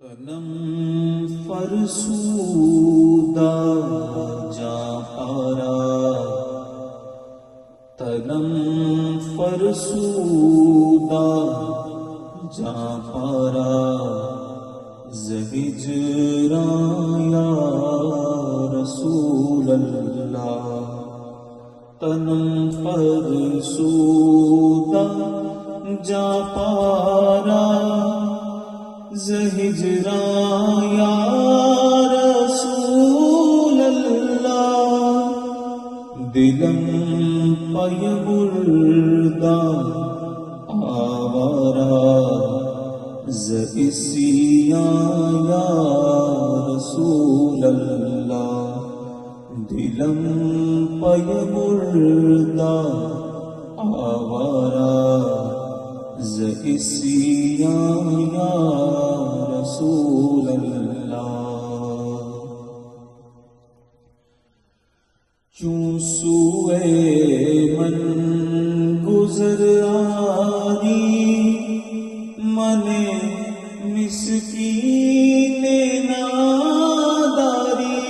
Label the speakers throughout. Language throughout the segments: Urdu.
Speaker 1: تنم فرسودا جا پارا، تنم فرسودا جا پارا، زہجراں یا رسول اللہ. تنم فرسودا جا پارا، زہجراں یا رسول اللہ. دلم پی مردہ آوارا، زئسیاں یا رسول اللہ. دلم پی مردہ آوارا، زئسیاں یا رسول اللہ. چون سوئے من گزر آنی، من مسکین ناداری.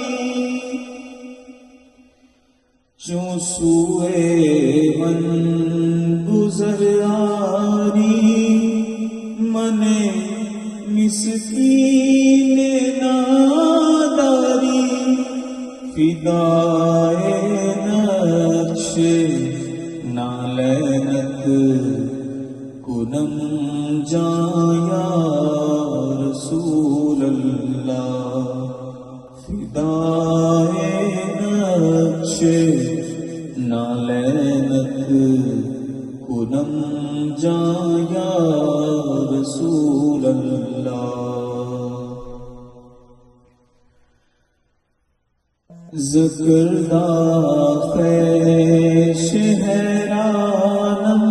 Speaker 1: چون سوئے من گزر آنی، من مسکین ناداری. فدائے نقش نالینت کنم جایا رسول اللہ. فدائے نقش نالینت کنم جایا رسول اللہ. ذکر خیش حیرانم،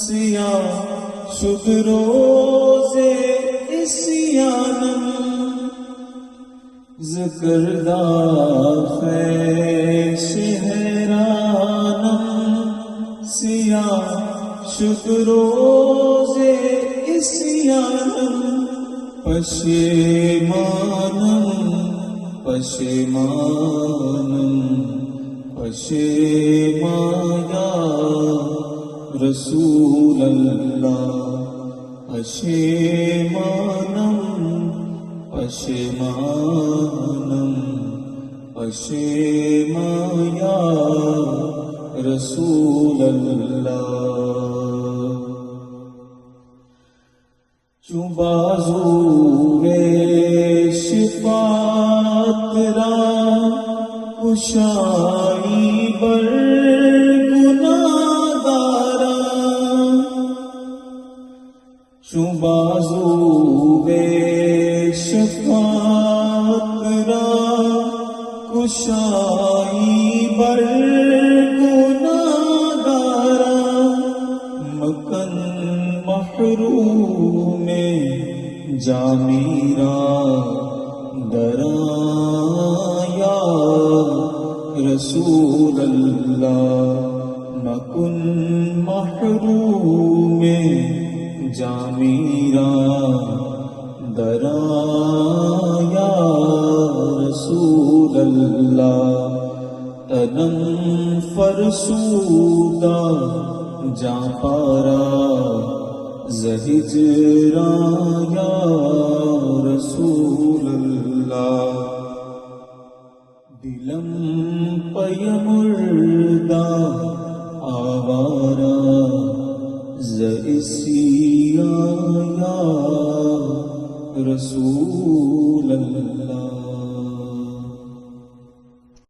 Speaker 1: سیاہ شد روز عصیانم. ذکر خیش حیرانم، سیاہ شد روز عصیانم. پشیمانم پشیمانم پشیمان یا رسول اللہ. پشیمانم پشیمانم پشیمان یا رسول اللہ. چون بازوئے شفاعت را کشائی بر گناہگارا. چون بازوئے شفاعت را کشائی بر گناہگارا. مکن محروم جا میرا دراں یا رسول اللہ. مکن محروم جا میرا دراں یا رسول اللہ. تنم فرسودا جا پارا، زہجراں یا رسول اللہ. دلم پی مردہ آوارا، زئسیاں یا رسول